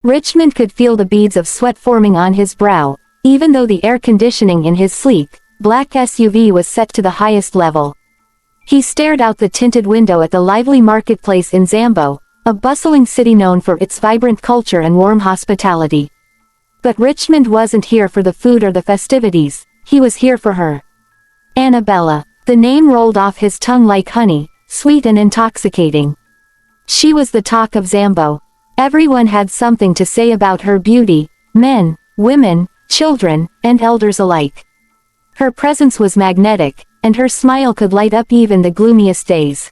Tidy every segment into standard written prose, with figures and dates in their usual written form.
Richmond could feel the beads of sweat forming on his brow, even though the air conditioning in his sleek, black SUV was set to the highest level. He stared out the tinted window at the lively marketplace in Zambo, a bustling city known for its vibrant culture and warm hospitality. But Richmond wasn't here for the food or the festivities, he was here for her. Anabella. The name rolled off his tongue like honey, sweet and intoxicating. She was the talk of Zambo. Everyone had something to say about her beauty, men, women, children, and elders alike. Her presence was magnetic, and her smile could light up even the gloomiest days.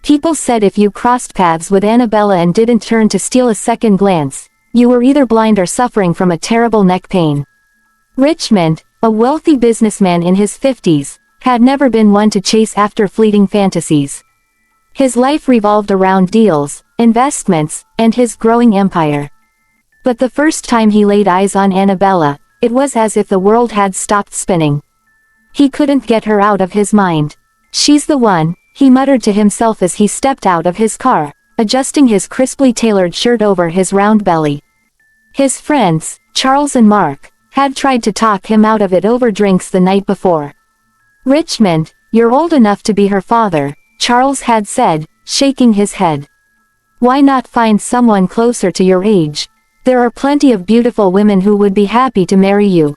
People said if you crossed paths with Anabella and didn't turn to steal a second glance, you were either blind or suffering from a terrible neck pain. Richmond, a wealthy businessman in his 50s, had never been one to chase after fleeting fantasies. His life revolved around deals, investments, and his growing empire. But the first time he laid eyes on Anabella, it was as if the world had stopped spinning. He couldn't get her out of his mind. "She's the one," he muttered to himself as he stepped out of his car, adjusting his crisply tailored shirt over his round belly. His friends, Charles and Mark, had tried to talk him out of it over drinks the night before. "Richmond, you're old enough to be her father," Charles had said, shaking his head. "Why not find someone closer to your age? There are plenty of beautiful women who would be happy to marry you."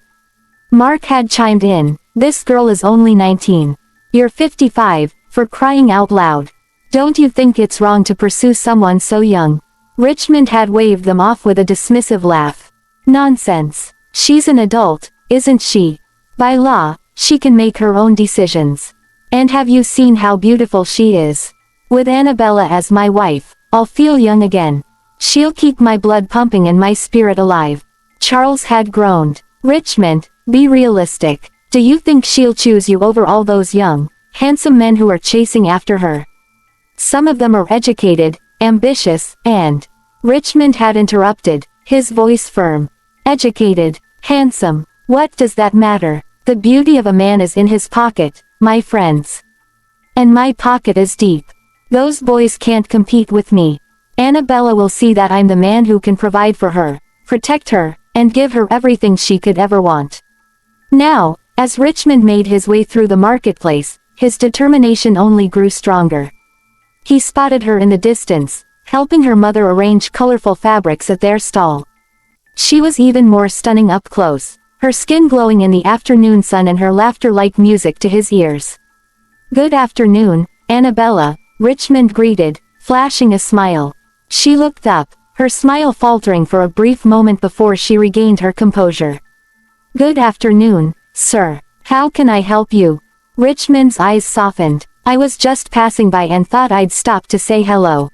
Mark had chimed in, "This girl is only 19. You're 55, for crying out loud. Don't you think it's wrong to pursue someone so young?" Richmond had waved them off with a dismissive laugh. "Nonsense. She's an adult, isn't she? By law, she can make her own decisions. And have you seen how beautiful she is? With Anabella as my wife, I'll feel young again. She'll keep my blood pumping and my spirit alive." Charles had groaned. "Richmond, be realistic. Do you think she'll choose you over all those young, handsome men who are chasing after her? Some of them are educated, ambitious, and—" Richmond had interrupted, his voice firm. "Educated, handsome, what does that matter? The beauty of a man is in his pocket, my friends. And my pocket is deep. Those boys can't compete with me. Anabella will see that I'm the man who can provide for her, protect her, and give her everything she could ever want." Now, as Richmond made his way through the marketplace, his determination only grew stronger. He spotted her in the distance, helping her mother arrange colorful fabrics at their stall. She was even more stunning up close, her skin glowing in the afternoon sun and her laughter like music to his ears. "Good afternoon, Anabella," Richmond greeted, flashing a smile. She looked up, her smile faltering for a brief moment before she regained her composure. "Good afternoon, sir. How can I help you?" Richmond's eyes softened. "I was just passing by and thought I'd stop to say hello.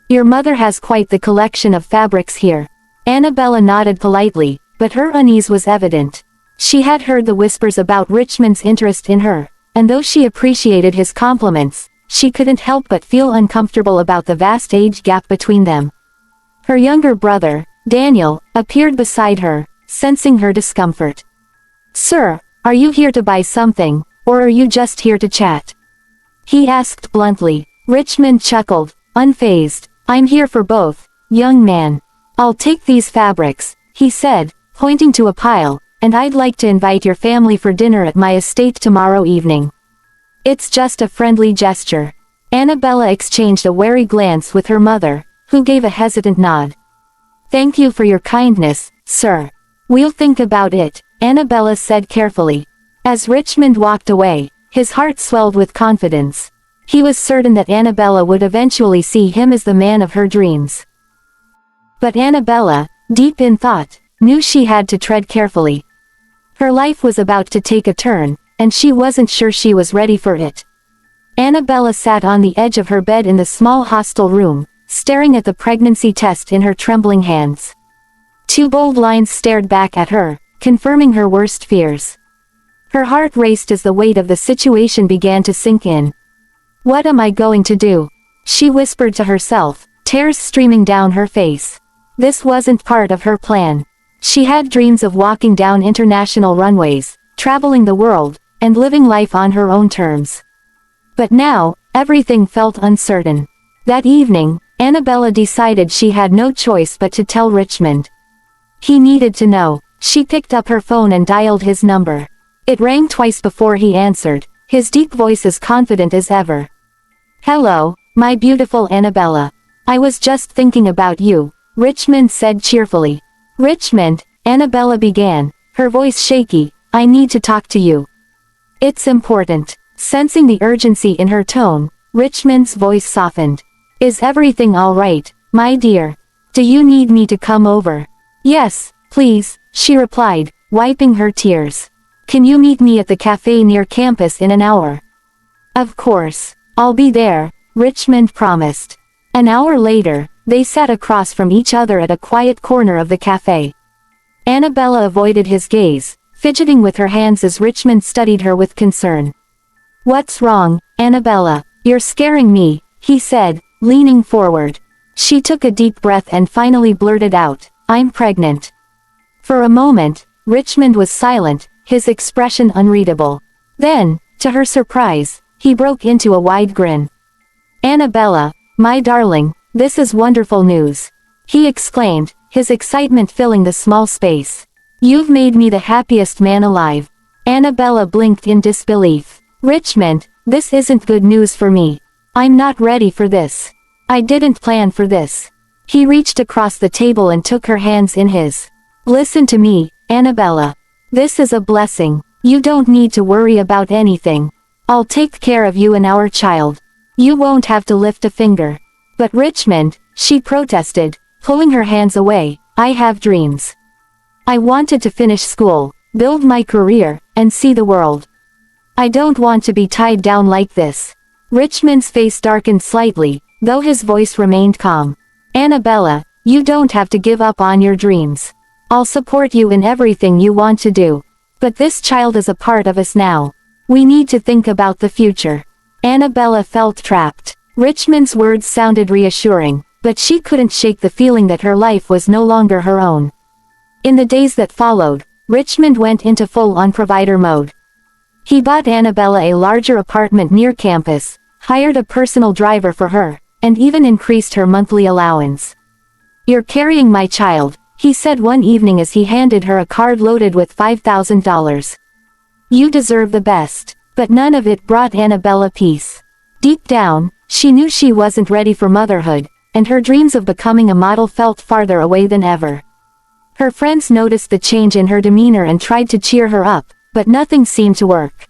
Your mother has quite the collection of fabrics here." Anabella nodded politely, but her unease was evident. She had heard the whispers about Richmond's interest in her, and though she appreciated his compliments, she couldn't help but feel uncomfortable about the vast age gap between them. Her younger brother, Daniel, appeared beside her, sensing her discomfort. "Sir, are you here to buy something, or are you just here to chat?" he asked bluntly. Richmond chuckled, unfazed. "I'm here for both, young man. I'll take these fabrics," he said, pointing to a pile, "and I'd like to invite your family for dinner at my estate tomorrow evening." "It's just a friendly gesture." Anabella exchanged a wary glance with her mother, who gave a hesitant nod. "Thank you for your kindness, sir. We'll think about it," Anabella said carefully. As Richmond walked away, his heart swelled with confidence. He was certain that Anabella would eventually see him as the man of her dreams. But Anabella, deep in thought, knew she had to tread carefully. Her life was about to take a turn, and she wasn't sure she was ready for it. Anabella sat on the edge of her bed in the small hostel room, staring at the pregnancy test in her trembling hands. Two bold lines stared back at her, confirming her worst fears. Her heart raced as the weight of the situation began to sink in. "What am I going to do?" she whispered to herself, tears streaming down her face. This wasn't part of her plan. She had dreams of walking down international runways, traveling the world, and living life on her own terms. But now, everything felt uncertain. That evening, Anabella decided she had no choice but to tell Richmond. He needed to know. She picked up her phone and dialed his number. It rang twice before he answered, his deep voice as confident as ever. "Hello, my beautiful Anabella. I was just thinking about you," Richmond said cheerfully. "Richmond," Anabella began, her voice shaky, "I need to talk to you. It's important." Sensing the urgency in her tone, Richmond's voice softened. "Is everything all right, my dear? Do you need me to come over?" "Yes, please," she replied, wiping her tears. "Can you meet me at the cafe near campus in an hour?" "Of course. I'll be there," Richmond promised. An hour later, they sat across from each other at a quiet corner of the cafe. Anabella avoided his gaze, fidgeting with her hands as Richmond studied her with concern. "What's wrong, Anabella? You're scaring me," he said, leaning forward. She took a deep breath and finally blurted out, "I'm pregnant." For a moment, Richmond was silent, his expression unreadable. Then, to her surprise, he broke into a wide grin. "Anabella, my darling, this is wonderful news," he exclaimed, his excitement filling the small space. "You've made me the happiest man alive." Anabella blinked in disbelief. "Richmond, this isn't good news for me. I'm not ready for this. I didn't plan for this." He reached across the table and took her hands in his. "Listen to me, Anabella. This is a blessing. You don't need to worry about anything. I'll take care of you and our child. You won't have to lift a finger." "But Richmond," she protested, pulling her hands away, "I have dreams. I wanted to finish school, build my career, and see the world. I don't want to be tied down like this." Richmond's face darkened slightly, though his voice remained calm. "Anabella, you don't have to give up on your dreams. I'll support you in everything you want to do. But this child is a part of us now. We need to think about the future." Anabella felt trapped. Richmond's words sounded reassuring, but she couldn't shake the feeling that her life was no longer her own. In the days that followed, Richmond went into full-on provider mode. He bought Anabella a larger apartment near campus, hired a personal driver for her, and even increased her monthly allowance. "You're carrying my child," he said one evening as he handed her a card loaded with $5,000. "You deserve the best." But none of it brought Anabella peace. Deep down, she knew she wasn't ready for motherhood, and her dreams of becoming a model felt farther away than ever. Her friends noticed the change in her demeanor and tried to cheer her up, but nothing seemed to work.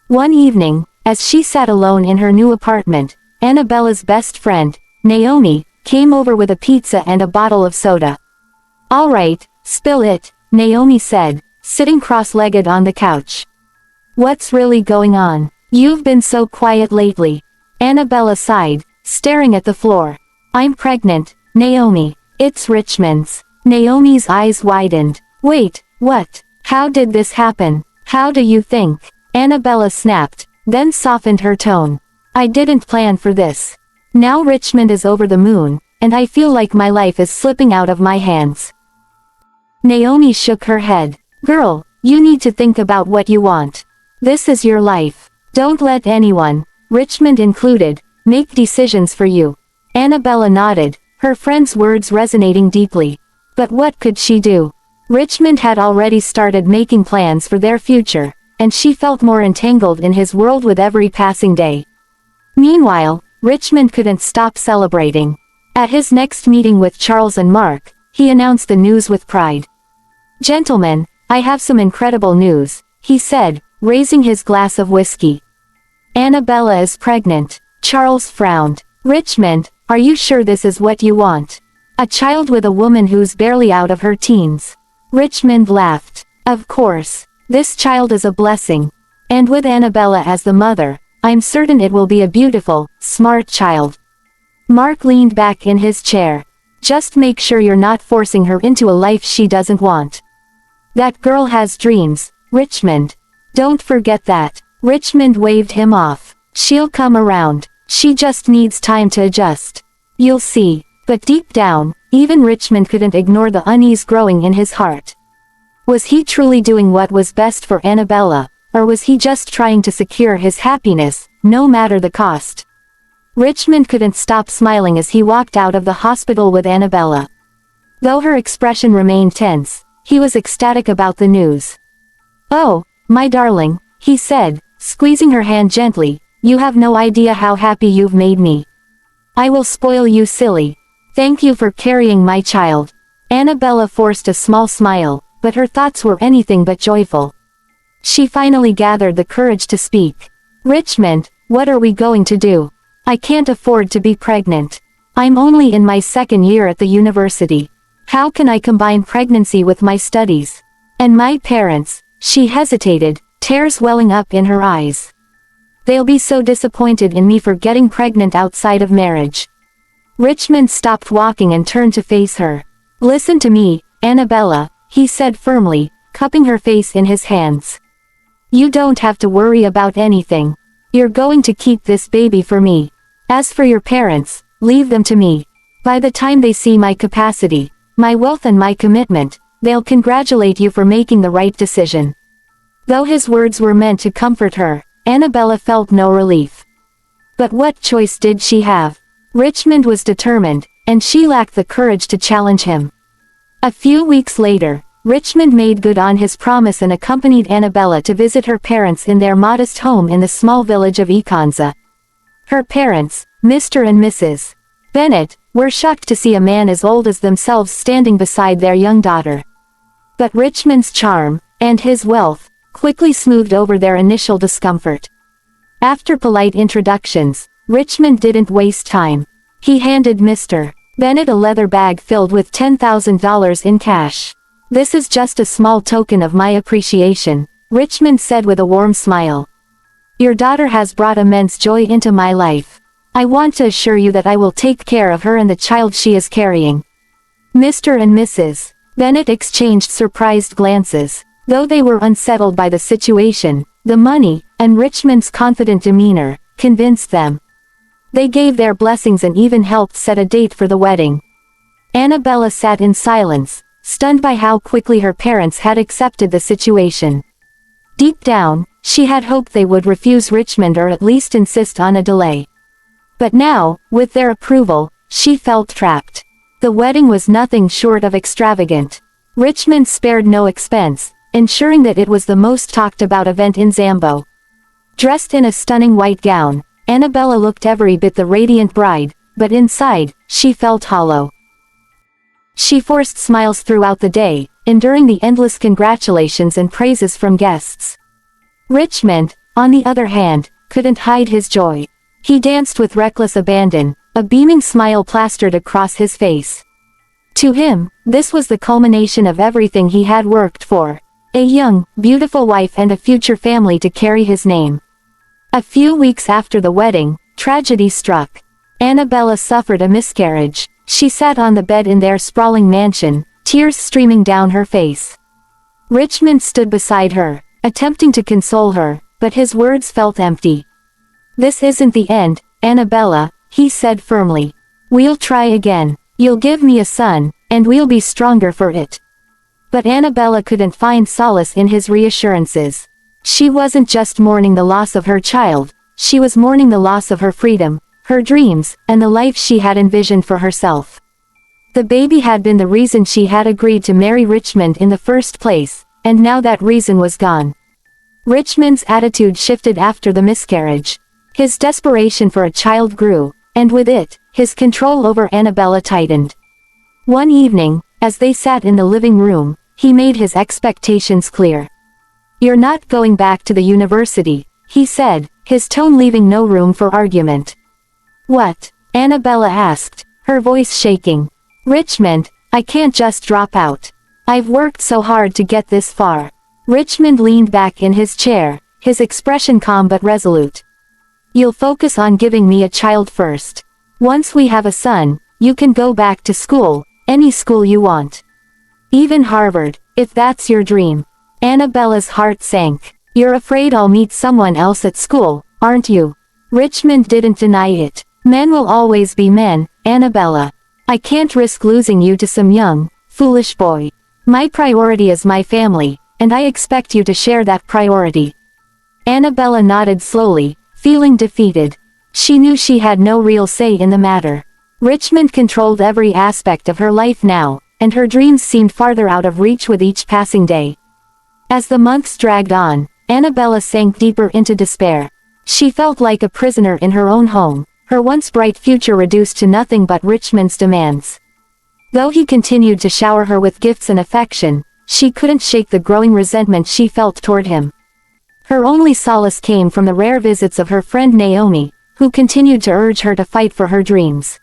One evening, as she sat alone in her new apartment, Anabella's best friend, Naomi, came over with a pizza and a bottle of soda. "All right, spill it," Naomi said, sitting cross-legged on the couch. "What's really going on? You've been so quiet lately." Anabella sighed, staring at the floor. "I'm pregnant, Naomi. It's Richmond's." Naomi's eyes widened. "Wait, what? How did this happen? How do you think?" Anabella snapped, then softened her tone. "I didn't plan for this. Now Richmond is over the moon, and I feel like my life is slipping out of my hands." Naomi shook her head. "Girl, you need to think about what you want. This is your life. Don't let anyone, Richmond included, make decisions for you." Anabella nodded, her friend's words resonating deeply. But what could she do? Richmond had already started making plans for their future, and she felt more entangled in his world with every passing day. Meanwhile, Richmond couldn't stop celebrating. At his next meeting with Charles and Mark, he announced the news with pride. "Gentlemen, I have some incredible news," he said, raising his glass of whiskey. "Anabella is pregnant." Charles frowned. "Richmond, are you sure this is what you want? A child with a woman who's barely out of her teens?" Richmond laughed. "Of course. This child is a blessing. And with Anabella as the mother, I'm certain it will be a beautiful, smart child." Mark leaned back in his chair. "Just make sure you're not forcing her into a life she doesn't want. That girl has dreams, Richmond. Don't forget that." Richmond waved him off. "She'll come around. She just needs time to adjust. You'll see." But deep down, even Richmond couldn't ignore the unease growing in his heart. Was he truly doing what was best for Anabella, or was he just trying to secure his happiness, no matter the cost? Richmond couldn't stop smiling as he walked out of the hospital with Anabella. Though her expression remained tense, he was ecstatic about the news. "Oh, my darling," he said, squeezing her hand gently, "you have no idea how happy you've made me. I will spoil you, silly. Thank you for carrying my child." Anabella forced a small smile, but her thoughts were anything but joyful. She finally gathered the courage to speak. "Richmond, what are we going to do? I can't afford to be pregnant. I'm only in my second year at the university. How can I combine pregnancy with my studies? And my parents," she hesitated, tears welling up in her eyes. "They'll be so disappointed in me for getting pregnant outside of marriage." Richmond stopped walking and turned to face her. "Listen to me, Anabella," he said firmly, cupping her face in his hands. "You don't have to worry about anything. You're going to keep this baby for me. As for your parents, leave them to me. By the time they see my capacity, my wealth and my commitment, they'll congratulate you for making the right decision." Though his words were meant to comfort her, Anabella felt no relief. But what choice did she have? Richmond was determined, and she lacked the courage to challenge him. A few weeks later, Richmond made good on his promise and accompanied Anabella to visit her parents in their modest home in the small village of Ikanza. Her parents, Mr. and Mrs. Bennett, were shocked to see a man as old as themselves standing beside their young daughter. But Richmond's charm, and his wealth, quickly smoothed over their initial discomfort. After polite introductions, Richmond didn't waste time. He handed Mr. Bennett a leather bag filled with $10,000 in cash. "This is just a small token of my appreciation," Richmond said with a warm smile. "Your daughter has brought immense joy into my life. I want to assure you that I will take care of her and the child she is carrying." Mr. and Mrs. Bennett exchanged surprised glances. Though they were unsettled by the situation, the money, and Richmond's confident demeanor, convinced them. They gave their blessings and even helped set a date for the wedding. Anabella sat in silence, stunned by how quickly her parents had accepted the situation. Deep down, she had hoped they would refuse Richmond or at least insist on a delay. But now, with their approval, she felt trapped. The wedding was nothing short of extravagant. Richmond spared no expense, ensuring that it was the most talked about event in Zambo. Dressed in a stunning white gown, Anabella looked every bit the radiant bride, but inside, she felt hollow. She forced smiles throughout the day, enduring the endless congratulations and praises from guests. Richmond, on the other hand, couldn't hide his joy. He danced with reckless abandon, a beaming smile plastered across his face. To him, this was the culmination of everything he had worked for: a young, beautiful wife and a future family to carry his name. A few weeks after the wedding, tragedy struck. Anabella suffered a miscarriage. She sat on the bed in their sprawling mansion, tears streaming down her face. Richmond stood beside her, attempting to console her, but his words felt empty. "This isn't the end, Anabella," he said firmly. "We'll try again. You'll give me a son, and we'll be stronger for it." But Anabella couldn't find solace in his reassurances. She wasn't just mourning the loss of her child, she was mourning the loss of her freedom, her dreams, and the life she had envisioned for herself. The baby had been the reason she had agreed to marry Richmond in the first place, and now that reason was gone. Richmond's attitude shifted after the miscarriage. His desperation for a child grew, and with it, his control over Anabella tightened. One evening, as they sat in the living room, he made his expectations clear. "You're not going back to the university," he said, his tone leaving no room for argument. "What?" Anabella asked, her voice shaking. "Richmond, I can't just drop out. I've worked so hard to get this far." Richmond leaned back in his chair, his expression calm but resolute. "You'll focus on giving me a child first. Once we have a son, you can go back to school, any school you want. Even Harvard, if that's your dream." Anabella's heart sank. "You're afraid I'll meet someone else at school, aren't you?" Richmond didn't deny it. "Men will always be men, Anabella. I can't risk losing you to some young, foolish boy. My priority is my family, and I expect you to share that priority." Anabella nodded slowly, feeling defeated. She knew she had no real say in the matter. Richmond controlled every aspect of her life now, and her dreams seemed farther out of reach with each passing day. As the months dragged on, Anabella sank deeper into despair. She felt like a prisoner in her own home, her once bright future reduced to nothing but Richmond's demands. Though he continued to shower her with gifts and affection, she couldn't shake the growing resentment she felt toward him. Her only solace came from the rare visits of her friend Naomi, who continued to urge her to fight for her dreams.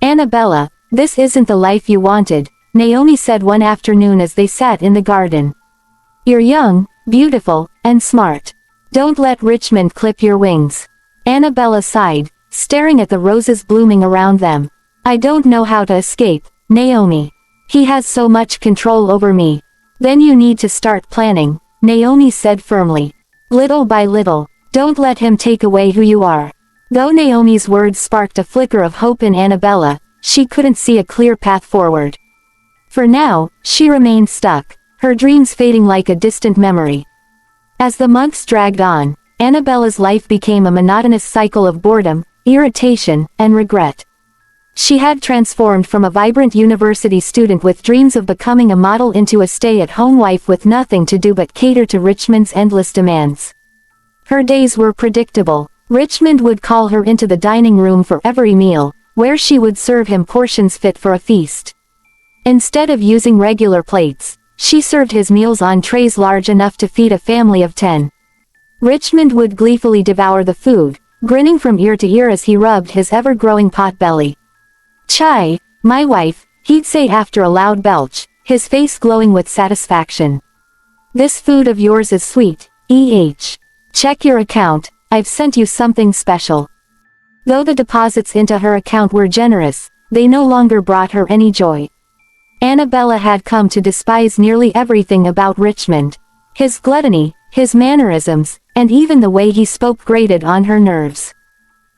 "Anabella, this isn't the life you wanted," Naomi said one afternoon as they sat in the garden. "You're young, beautiful, and smart. Don't let Richmond clip your wings." Anabella sighed, staring at the roses blooming around them. "I don't know how to escape, Naomi. He has so much control over me." "Then you need to start planning," Naomi said firmly. "Little by little, don't let him take away who you are." Though Naomi's words sparked a flicker of hope in Anabella, she couldn't see a clear path forward. For now, she remained stuck, her dreams fading like a distant memory. As the months dragged on, Anabella's life became a monotonous cycle of boredom, irritation, and regret. She had transformed from a vibrant university student with dreams of becoming a model into a stay-at-home wife with nothing to do but cater to Richmond's endless demands. Her days were predictable. Richmond would call her into the dining room for every meal, where she would serve him portions fit for a feast. Instead of using regular plates, she served his meals on trays large enough to feed a family of 10. Richmond would gleefully devour the food, grinning from ear to ear as he rubbed his ever-growing pot-belly. "Chai, my wife," he'd say after a loud belch, his face glowing with satisfaction. "This food of yours is sweet, Check your account, I've sent you something special." Though the deposits into her account were generous, they no longer brought her any joy. Anabella had come to despise nearly everything about Richmond. His gluttony, his mannerisms, and even the way he spoke grated on her nerves.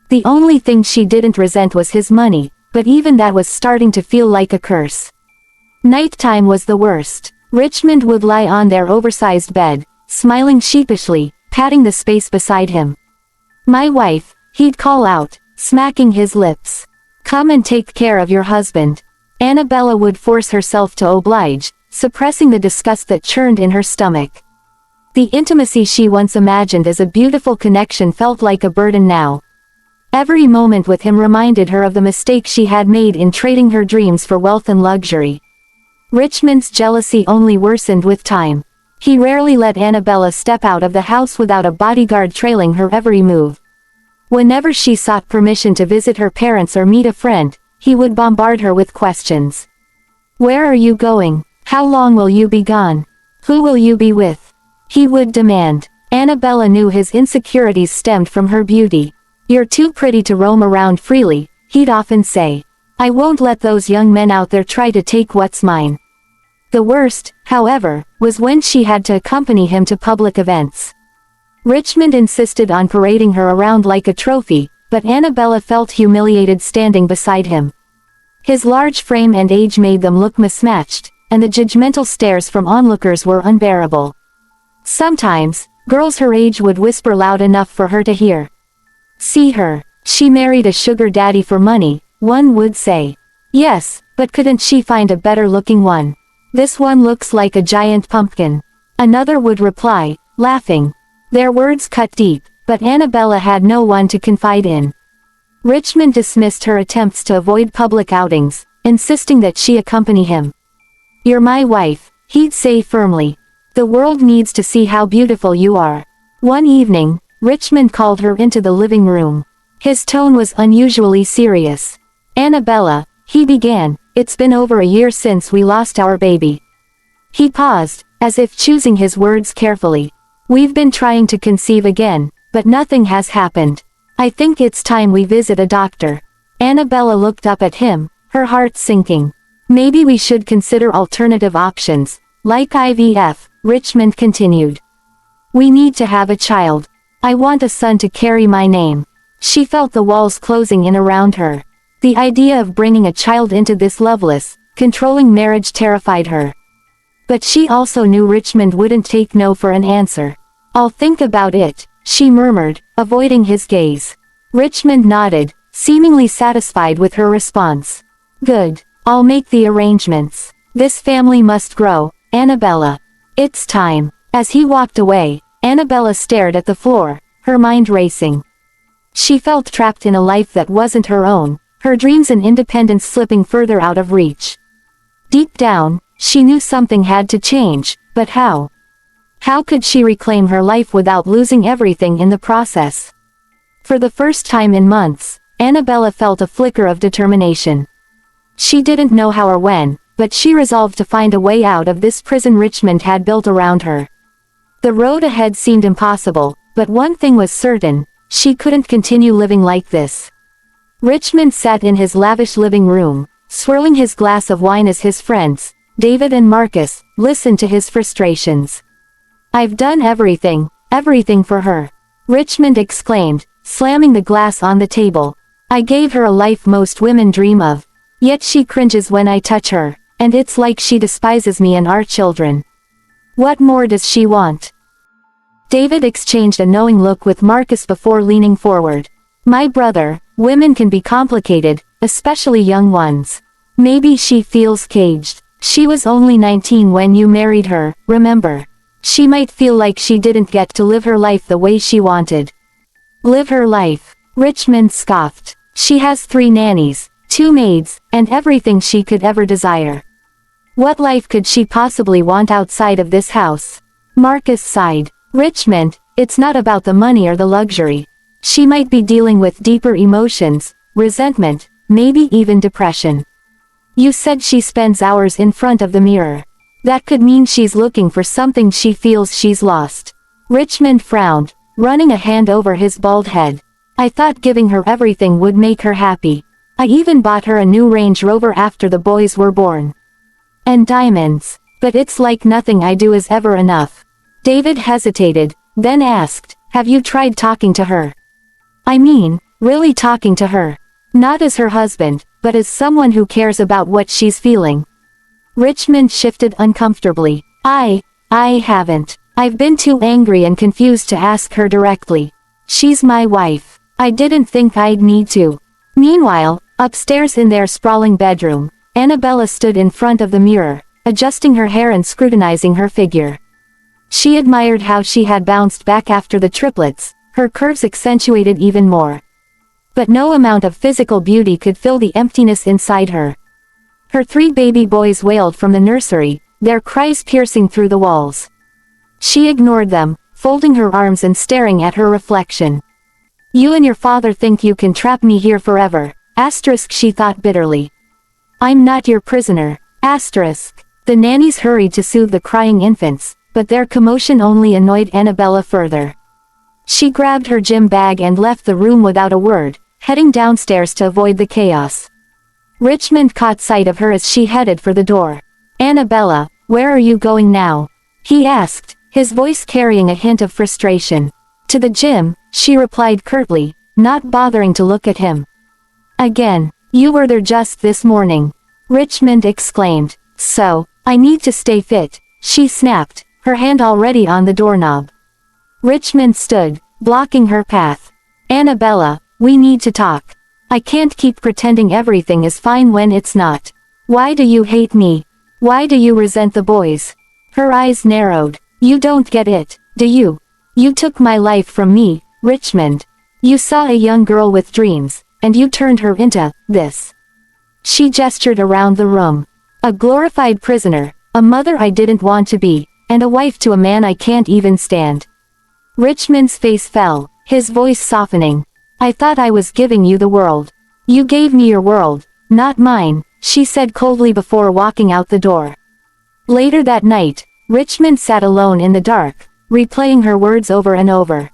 The only thing she didn't resent was his money, but even that was starting to feel like a curse. Nighttime was the worst. Richmond would lie on their oversized bed, smiling sheepishly, patting the space beside him. "My wife," he'd call out, smacking his lips. "Come and take care of your husband." Anabella would force herself to oblige, suppressing the disgust that churned in her stomach. The intimacy she once imagined as a beautiful connection felt like a burden now. Every moment with him reminded her of the mistake she had made in trading her dreams for wealth and luxury. Richmond's jealousy only worsened with time. He rarely let Anabella step out of the house without a bodyguard trailing her every move. Whenever she sought permission to visit her parents or meet a friend, he would bombard her with questions. "Where are you going? How long will you be gone? Who will you be with?" he would demand. Anabella knew his insecurities stemmed from her beauty. "You're too pretty to roam around freely," he'd often say. "I won't let those young men out there try to take what's mine." The worst, however, was when she had to accompany him to public events. Richmond insisted on parading her around like a trophy, but Anabella felt humiliated standing beside him. His large frame and age made them look mismatched, and the judgmental stares from onlookers were unbearable. Sometimes, girls her age would whisper loud enough for her to hear. "See her, she married a sugar daddy for money," one would say. "Yes, but couldn't she find a better-looking one? This one looks like a giant pumpkin," another would reply, laughing. Their words cut deep, but Anabella had no one to confide in. Richmond dismissed her attempts to avoid public outings, insisting that she accompany him. "You're my wife," he'd say firmly. "The world needs to see how beautiful you are." One evening, Richmond called her into the living room. His tone was unusually serious. "Anabella," he began, "it's been over a year since we lost our baby." He paused, as if choosing his words carefully. "We've been trying to conceive again, but nothing has happened. I think it's time we visit a doctor." Anabella looked up at him, her heart sinking. "Maybe we should consider alternative options, like IVF, Richmond continued. "We need to have a child. I want a son to carry my name." She felt the walls closing in around her. The idea of bringing a child into this loveless, controlling marriage terrified her. But she also knew Richmond wouldn't take no for an answer. "I'll think about it," she murmured, avoiding his gaze. Richmond nodded, seemingly satisfied with her response. Good. I'll make the arrangements. This family must grow, Anabella. It's time. As he walked away, Anabella stared at the floor, her mind racing. She felt trapped in a life that wasn't her own, her dreams and independence slipping further out of reach. Deep down, she knew something had to change, but how? How could she reclaim her life without losing everything in the process? For the first time in months, Anabella felt a flicker of determination. She didn't know how or when, but she resolved to find a way out of this prison Richmond had built around her. The road ahead seemed impossible, but one thing was certain, she couldn't continue living like this. Richmond sat in his lavish living room, swirling his glass of wine as his friends, David and Marcus, listened to his frustrations. I've done everything for her, Richmond exclaimed, slamming the glass on the table. I gave her a life most women dream of. Yet she cringes when I touch her, and it's like she despises me and our children. What more does she want? David exchanged a knowing look with Marcus before leaning forward. My brother, women can be complicated, especially young ones. Maybe she feels caged. She was only 19 when you married her, remember? She might feel like she didn't get to live her life the way she wanted. Live her life, Richmond scoffed. She has 3 nannies, 2 maids, and everything she could ever desire. What life could she possibly want outside of this house? Marcus sighed. Richmond, it's not about the money or the luxury. She might be dealing with deeper emotions, resentment, maybe even depression. You said she spends hours in front of the mirror. That could mean she's looking for something she feels she's lost. Richmond frowned, running a hand over his bald head. I thought giving her everything would make her happy. I even bought her a new Range Rover after the boys were born. And diamonds. But it's like nothing I do is ever enough. David hesitated, then asked, have you tried talking to her? I mean, really talking to her. Not as her husband, but as someone who cares about what she's feeling. Richmond shifted uncomfortably. I haven't. I've been too angry and confused to ask her directly. She's my wife. I didn't think I'd need to. Meanwhile, upstairs in their sprawling bedroom, Anabella stood in front of the mirror, adjusting her hair and scrutinizing her figure. She admired how she had bounced back after the triplets, her curves accentuated even more. But no amount of physical beauty could fill the emptiness inside her. Her 3 baby boys wailed from the nursery, their cries piercing through the walls. She ignored them, folding her arms and staring at her reflection. You and your father think you can trap me here forever, she thought bitterly. I'm not your prisoner, The nannies hurried to soothe the crying infants, but their commotion only annoyed Anabella further. She grabbed her gym bag and left the room without a word, heading downstairs to avoid the chaos. Richmond caught sight of her as she headed for the door. Anabella, where are you going now? He asked, his voice carrying a hint of frustration. To the gym, she replied curtly, not bothering to look at him. Again, you were there just this morning. Richmond exclaimed. So, I need to stay fit, she snapped, her hand already on the doorknob. Richmond stood, blocking her path. Anabella, we need to talk. I can't keep pretending everything is fine when it's not. Why do you hate me? Why do you resent the boys? Her eyes narrowed. You don't get it, do you? You took my life from me, Richmond. You saw a young girl with dreams, and you turned her into this. She gestured around the room. A glorified prisoner, a mother I didn't want to be, and a wife to a man I can't even stand. Richmond's face fell, his voice softening. I thought I was giving you the world. You gave me your world, not mine, she said coldly before walking out the door. Later that night, Richmond sat alone in the dark, replaying her words over and over.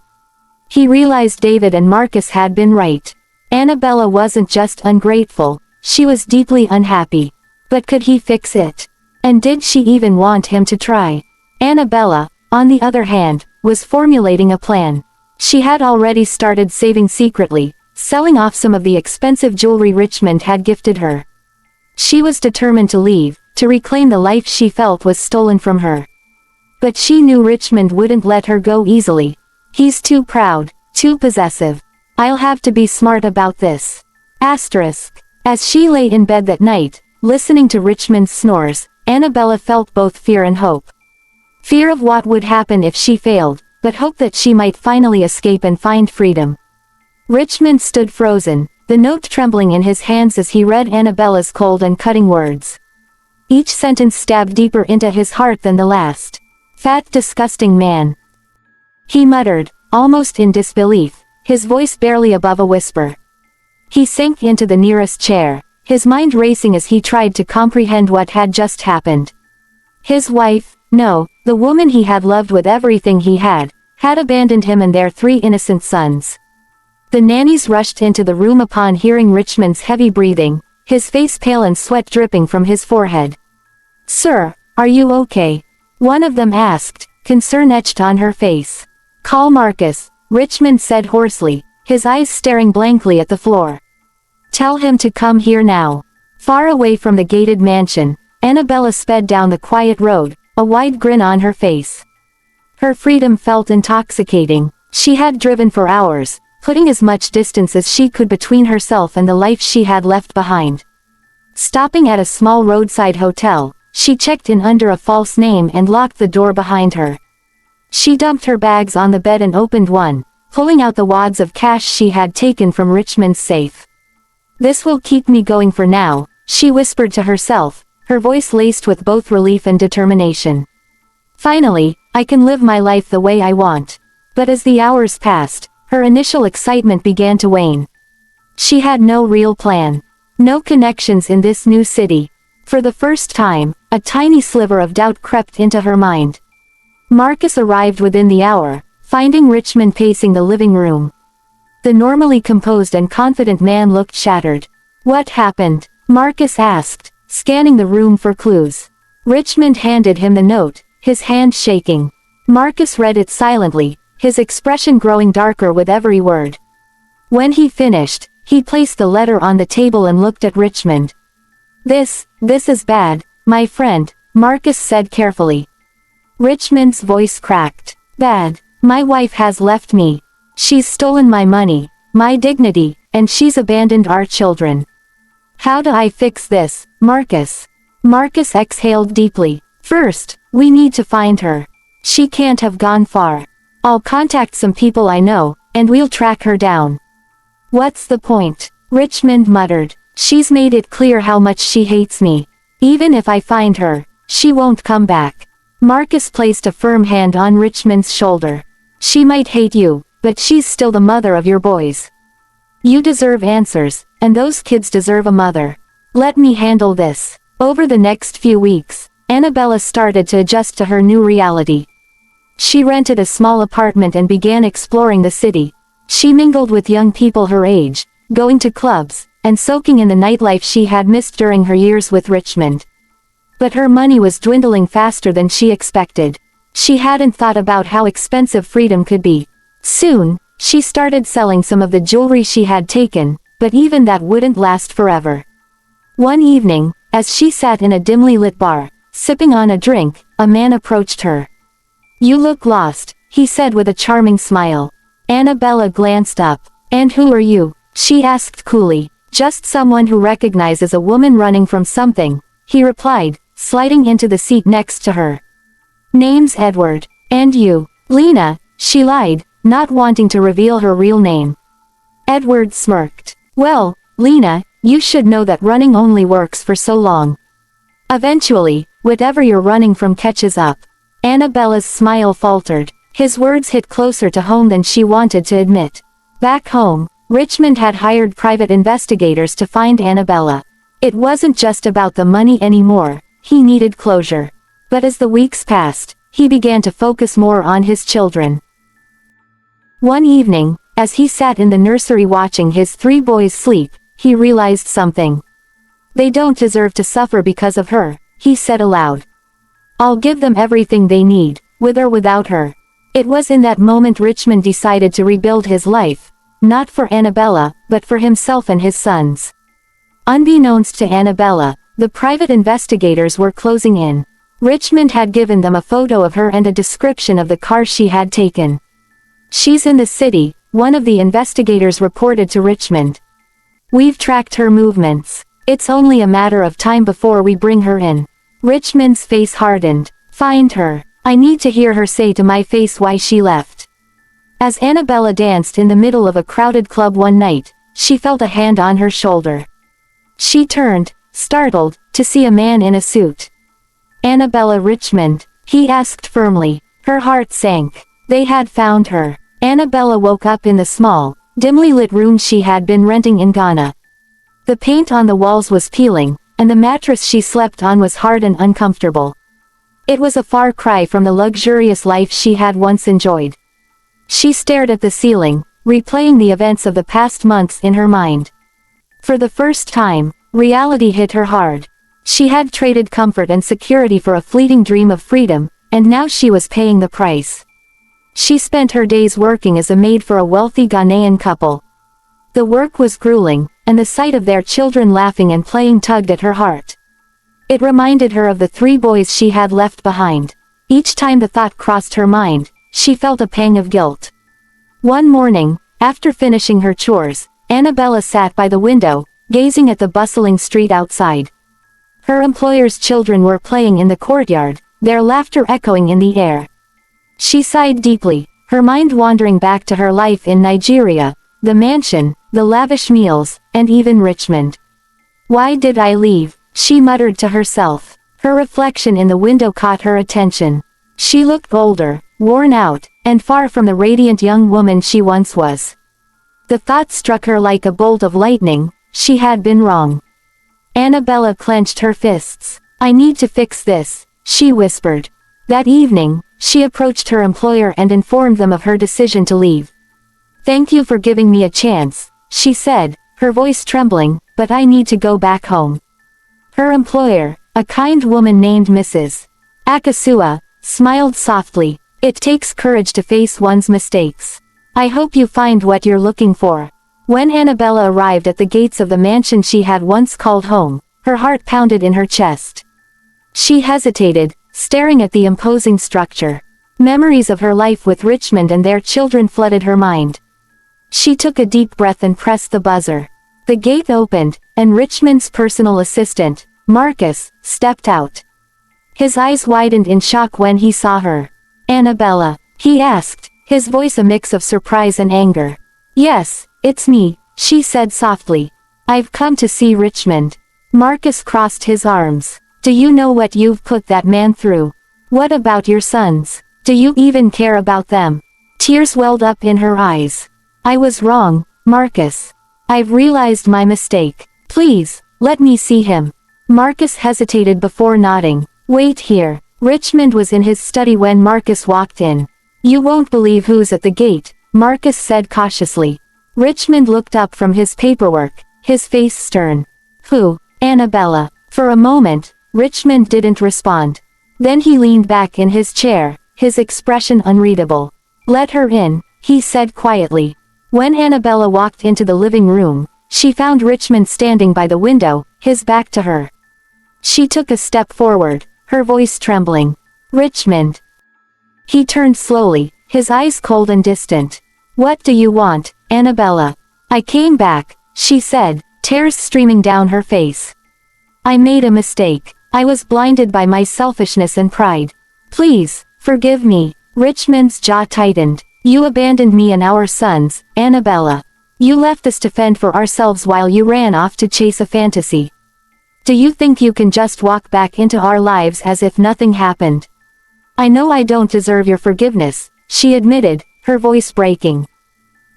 He realized David and Marcus had been right. Anabella wasn't just ungrateful, she was deeply unhappy. But could he fix it? And did she even want him to try? Anabella, on the other hand, was formulating a plan. She had already started saving secretly, selling off some of the expensive jewelry Richmond had gifted her. She was determined to leave, to reclaim the life she felt was stolen from her. But she knew Richmond wouldn't let her go easily. He's too proud, too possessive. I'll have to be smart about this. Asterisk. As she lay in bed that night, listening to Richmond's snores, Anabella felt both fear and hope. Fear of what would happen if she failed, but hope that she might finally escape and find freedom. Richmond stood frozen, the note trembling in his hands as he read Anabella's cold and cutting words. Each sentence stabbed deeper into his heart than the last. Fat, disgusting man, he muttered, almost in disbelief, his voice barely above a whisper. He sank into the nearest chair, his mind racing as he tried to comprehend what had just happened. His wife, no, the woman he had loved with everything he had abandoned him and their 3 innocent sons. The nannies rushed into the room upon hearing Richmond's heavy breathing, his face pale and sweat dripping from his forehead. "Sir, are you okay?" one of them asked, concern etched on her face. "Call Marcus," Richmond said hoarsely, his eyes staring blankly at the floor. "Tell him to come here now." Far away from the gated mansion, Anabella sped down the quiet road, a wide grin on her face. Her freedom felt intoxicating. She had driven for hours, putting as much distance as she could between herself and the life she had left behind. Stopping at a small roadside hotel, she checked in under a false name and locked the door behind her. She dumped her bags on the bed and opened one, pulling out the wads of cash she had taken from Richmond's safe. "This will keep me going for now," she whispered to herself, her voice laced with both relief and determination. "Finally, I can live my life the way I want." But as the hours passed, her initial excitement began to wane. She had no real plan. No connections in this new city. For the first time, a tiny sliver of doubt crept into her mind. Marcus arrived within the hour, finding Richmond pacing the living room. The normally composed and confident man looked shattered. "What happened?" Marcus asked, scanning the room for clues. Richmond handed him the note, his hand shaking. Marcus read it silently, his expression growing darker with every word. When he finished, he placed the letter on the table and looked at Richmond. This is bad, my friend," Marcus said carefully. Richmond's voice cracked. "Bad. My wife has left me. She's stolen my money, my dignity, and she's abandoned our children. How do I fix this, Marcus?" Marcus exhaled deeply. "First, we need to find her. She can't have gone far. I'll contact some people I know, and we'll track her down." "What's the point?" Richmond muttered. "She's made it clear how much she hates me. Even if I find her, she won't come back." Marcus placed a firm hand on Richmond's shoulder. "She might hate you, but she's still the mother of your boys. You deserve answers, and those kids deserve a mother. Let me handle this." Over the next few weeks, Anabella started to adjust to her new reality. She rented a small apartment and began exploring the city. She mingled with young people her age, going to clubs, and soaking in the nightlife she had missed during her years with Richmond. But her money was dwindling faster than she expected. She hadn't thought about how expensive freedom could be. Soon, she started selling some of the jewelry she had taken, but even that wouldn't last forever. One evening, as she sat in a dimly lit bar, sipping on a drink, a man approached her. "You look lost," he said with a charming smile. Anabella glanced up. "And who are you?" she asked coolly. "Just someone who recognizes a woman running from something," he replied, sliding into the seat next to her. "Name's Edward. And you?" "Lena," she lied, not wanting to reveal her real name. Edward smirked. "Well, Lena, you should know that running only works for so long. Eventually, whatever you're running from catches up." Anabella's smile faltered. His words hit closer to home than she wanted to admit. Back home, Richmond had hired private investigators to find Anabella. It wasn't just about the money anymore, he needed closure. But as the weeks passed, he began to focus more on his children. One evening, as he sat in the nursery watching his 3 boys sleep, he realized something. "They don't deserve to suffer because of her," he said aloud. "I'll give them everything they need, with or without her." It was in that moment Richmond decided to rebuild his life, not for Anabella, but for himself and his sons. Unbeknownst to Anabella, the private investigators were closing in. Richmond had given them a photo of her and a description of the car she had taken. "She's in the city," one of the investigators reported to Richmond. "We've tracked her movements. It's only a matter of time before we bring her in." Richmond's face hardened. "Find her. I need to hear her say to my face why she left." As Anabella danced in the middle of a crowded club one night, she felt a hand on her shoulder. She turned, startled, to see a man in a suit. "Anabella Richmond?" he asked firmly. Her heart sank. They had found her. Anabella woke up in the small, dimly lit room she had been renting in Ghana. The paint on the walls was peeling, and the mattress she slept on was hard and uncomfortable. It was a far cry from the luxurious life she had once enjoyed. She stared at the ceiling, replaying the events of the past months in her mind. For the first time, reality hit her hard. She had traded comfort and security for a fleeting dream of freedom, and now she was paying the price. She spent her days working as a maid for a wealthy Ghanaian couple. The work was grueling, and the sight of their children laughing and playing tugged at her heart. It reminded her of the 3 boys she had left behind. Each time the thought crossed her mind, she felt a pang of guilt. One morning, after finishing her chores, Anabella sat by the window, gazing at the bustling street outside. Her employer's children were playing in the courtyard, their laughter echoing in the air. She sighed deeply, her mind wandering back to her life in Nigeria, the mansion, the lavish meals, and even Richmond. "Why did I leave?" she muttered to herself. Her reflection in the window caught her attention. She looked older, worn out, and far from the radiant young woman she once was. The thought struck her like a bolt of lightning: she had been wrong. Anabella clenched her fists. "I need to fix this," she whispered. That evening, she approached her employer and informed them of her decision to leave. "Thank you for giving me a chance," she said, her voice trembling, "but I need to go back home." Her employer, a kind woman named Mrs. Akasua, smiled softly. "It takes courage to face one's mistakes. I hope you find what you're looking for." When Anabella arrived at the gates of the mansion she had once called home, her heart pounded in her chest. She hesitated, staring at the imposing structure. Memories of her life with Richmond and their children flooded her mind. She took a deep breath and pressed the buzzer. The gate opened, and Richmond's personal assistant, Marcus, stepped out. His eyes widened in shock when he saw her. "Anabella?" he asked, his voice a mix of surprise and anger. "Yes, it's me," she said softly. "I've come to see Richmond." Marcus crossed his arms. "Do you know what you've put that man through? What about your sons? Do you even care about them?" Tears welled up in her eyes. "I was wrong, Marcus. I've realized my mistake. Please, let me see him." Marcus hesitated before nodding. "Wait here." Richmond was in his study when Marcus walked in. "You won't believe who's at the gate," Marcus said cautiously. Richmond looked up from his paperwork, his face stern. "Who?" "Anabella." For a moment, Richmond didn't respond. Then he leaned back in his chair, his expression unreadable. "Let her in," he said quietly. When Anabella walked into the living room, she found Richmond standing by the window, his back to her. She took a step forward, her voice trembling. "Richmond." He turned slowly, his eyes cold and distant. "What do you want, Anabella?" "I came back," she said, tears streaming down her face. "I made a mistake. I was blinded by my selfishness and pride. Please, forgive me." Richmond's jaw tightened. "You abandoned me and our sons, Anabella. You left us to fend for ourselves while you ran off to chase a fantasy. Do you think you can just walk back into our lives as if nothing happened?" "I know I don't deserve your forgiveness," she admitted, her voice breaking.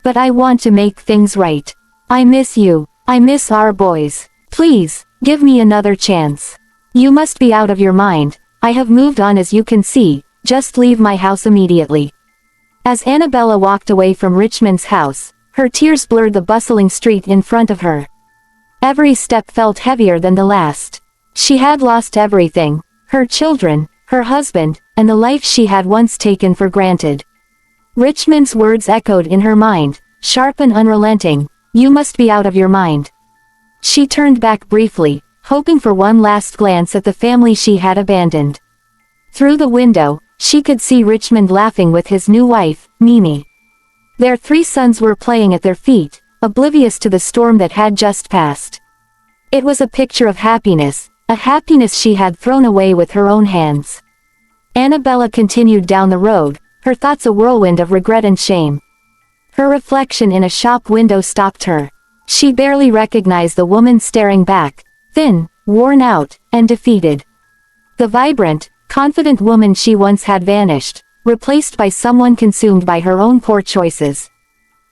"But I want to make things right. I miss you. I miss our boys. Please, give me another chance. You must be out of your mind. I have moved on, as you can see. Just leave my house immediately." As Anabella walked away from Richmond's house, her tears blurred the bustling street in front of her. Every step felt heavier than the last. She had lost everything: her children, her husband, and the life she had once taken for granted. Richmond's words echoed in her mind, sharp and unrelenting: "You must be out of your mind." She turned back briefly, hoping for one last glance at the family she had abandoned. Through the window, she could see Richmond laughing with his new wife, Mimi. Their 3 sons were playing at their feet, oblivious to the storm that had just passed. It was a picture of happiness, a happiness she had thrown away with her own hands. Anabella continued down the road, her thoughts a whirlwind of regret and shame. Her reflection in a shop window stopped her. She barely recognized the woman staring back, thin, worn out, and defeated. The vibrant, confident woman she once had vanished, replaced by someone consumed by her own poor choices.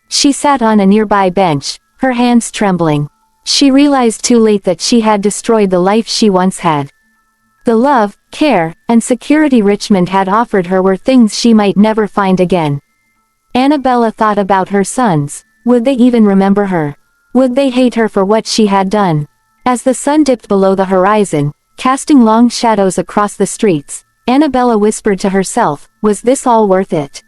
She sat on a nearby bench, her hands trembling. She realized too late that she had destroyed the life she once had. The love, care, and security Richmond had offered her were things she might never find again. Anabella thought about her sons. Would they even remember her? Would they hate her for what she had done? As the sun dipped below the horizon, casting long shadows across the streets, Anabella whispered to herself, was this all worth it?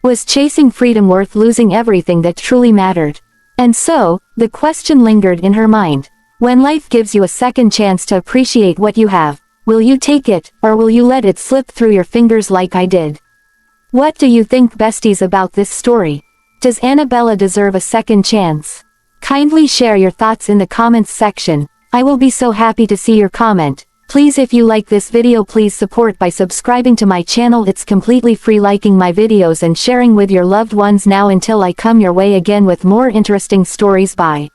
Was chasing freedom worth losing everything that truly mattered? And so, the question lingered in her mind. When life gives you a second chance to appreciate what you have, will you take it, or will you let it slip through your fingers like I did? What do you think, besties, about this story? Does Anabella deserve a second chance? Kindly share your thoughts in the comments section. I will be so happy to see your comment. Please, if you like this video, please support by subscribing to my channel. It's completely free. Liking my videos and sharing with your loved ones. Now until I come your way again with more interesting stories. Bye.